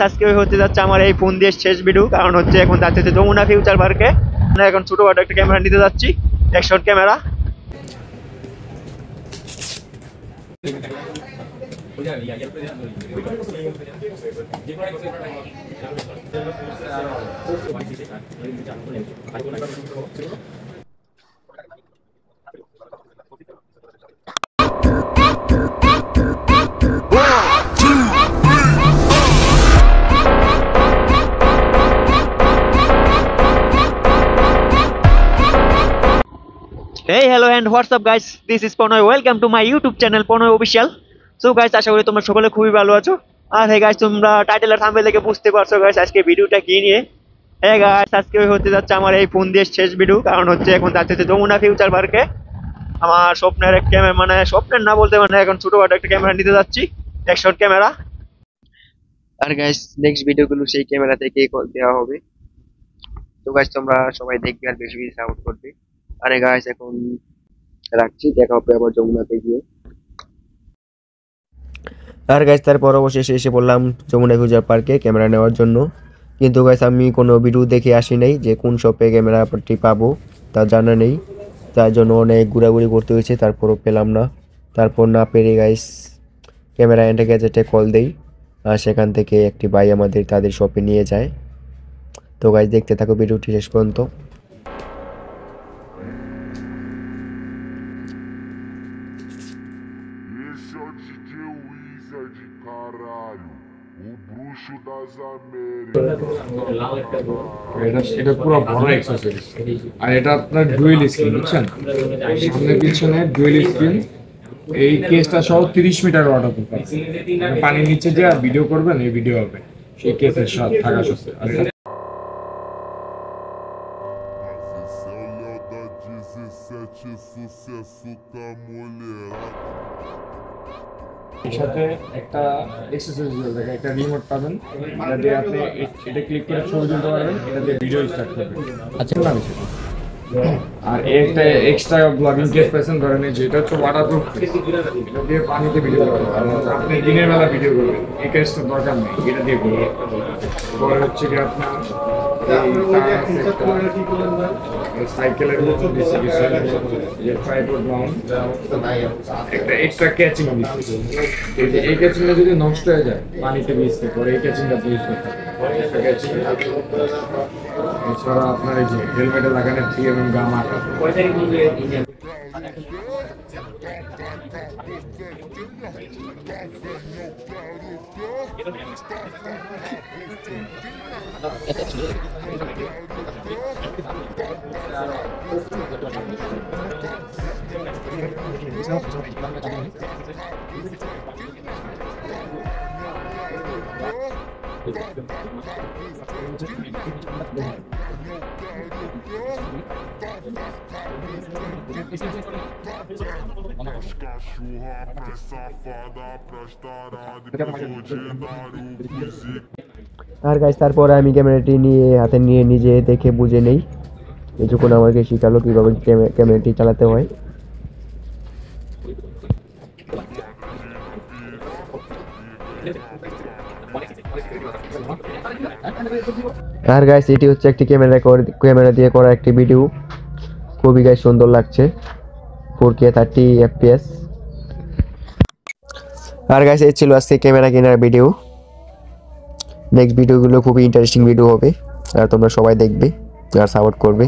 আজকে হতে যাচ্ছে আমার এই ফোন দিয়ে শেষ ভিডিও, কারণ হচ্ছে এখন যাচ্ছে হচ্ছে যমুনা ফিউচার পার্কে। এখন ছোটখাটো একটা ক্যামেরা নিতে যাচ্ছি, action camera. Hey, hello and what's up guys, this is Ponoy. Welcome to my YouTube channel Ponoy Official. So guys, আশা করি তোমরা সকলে খুবই ভালো আছো। আর হে গাইস, তোমরা টাইটেল আর থাম্বনেল দেখে বুঝতে পারছো গাইস আজকে ভিডিওটা কি নিয়ে। হে গাইস, আজকে হতে যাচ্ছে আমার এই ফোন দিয়ে শেষ ভিডিও, কারণ হচ্ছে এখন যাচ্ছে হচ্ছে যমুনা ফিউচার পার্কে। আমার স্বপ্নের এক ক্যামেরা, মানে স্বপ্নের না বলতে মানে এখন ছোটখাটো একটা ক্যামেরা নিতে যাচ্ছি, অ্যাকশন ক্যামেরা। আর গাইস, নেক্সট ভিডিওগুলো সেই ক্যামেরা থেকে দেওয়া হবে। তো গাইস, তোমরা সবাই দেখবে আর বেশি বেশি সাপোর্ট করবে। আরে গাইস, এখন রাখছি, দেখা হবে আবার যমুনাতে গিয়ে। আর গাইস, তারপর অবশেষে এসে বললাম যমুনা ফিউচার পার্কে ক্যামেরা নেওয়ার জন্য। কিন্তু গাইস, আমি কোনো ভিডিও দেখে আসি নাই যে কোন শপে ক্যামেরাটি পাবো তা জানা নেই। তার জন্য অনেক ঘোরাঘুরি করতে হয়েছে, তারপরও পেলাম না। তারপর না পেরে গাইস ক্যামেরা এন্ড গ্যাজেটে কল দেই, আর সেখান থেকে একটি ভাই আমাদের তাদের শপে নিয়ে যায়। তো গাইস, দেখতে থাকো ভিডিওটি শেষ পর্যন্ত। Esse é o DJ Wizard, caralho. O bruxo das Américas. এটা পুরো বড় এক্সারসাইজ, আর এটা আপনার ডুয়েল স্ক্রিন, বুঝছেন? সামনে পিছনে ডুয়েল স্ক্রিন। এই কেসটা সহ 30 মিটার ওয়াটারপ্রুফ আছে। পানির নিচে যে ভিডিও করবেন এই ভিডিও হবে সেই কেসের সাথে থাকা সত্ত্বে। আর এটা Mas esse é o Léo da 17, sucesso com a mulherada. এর সাথে একটা এক্সারসাইজ দেখেন, একটা রিমোট পাবেন, এটা দিয়ে আপনি এটা ক্লিক করে ছবি তুলতে পারবেন, এটা দিয়ে ভিডিও স্টার্ট করবেন। আচ্ছা না, আর একটা এক্সট্রা ব্লগিং কেস পেছেন, ধরেন যেটা হচ্ছে ওয়াটারপ্রুফ, এটা দিয়ে পানিতে ভিডিও করবেন। আপনি দিনের বেলা ভিডিও করবেন, এই কেসটা দরকার নেই, এটা দিয়ে করবেন। পরে হচ্ছে কি আপনার সাইকেলের ট্রাইপড মাউন্ট, একটা এক্সট্রা ক্যাচিং দিচ্ছে। এই ক্যাচিংটা যদি নষ্ট হয়ে যায় পানিতে ভিজতে পরে এই ক্যাচিংটা ইউজ করতে হবে। এছাড়া আপনার এই যে হেলমেটে লাগানো 3mm গাম আটা। As cachorra mais safada pras tarada e pros ordinário físico. আর গাইস, তারপর আমি ক্যামেরাটি নিয়ে হাতে নিয়ে নিজে দেখে বুঝে নেই। কিছুক্ষণ আমাকে শেখালো কিভাবে ক্যামেরাটি চালাতে হয়। আর গাইস, এটি হচ্ছে একটি ক্যামেরা দিয়ে করা একটি ভিডিও। খুবই গাইস সুন্দর লাগছে, 4K 30 FPS। আর গাইস, এই ছিল আজকে ক্যামেরা কেনার ভিডিও। নেক্সট ভিডিওগুলো খুবই ইন্টারেস্টিং ভিডিও হবে, আর তোমরা সবাই দেখবে আর সাপোর্ট করবে।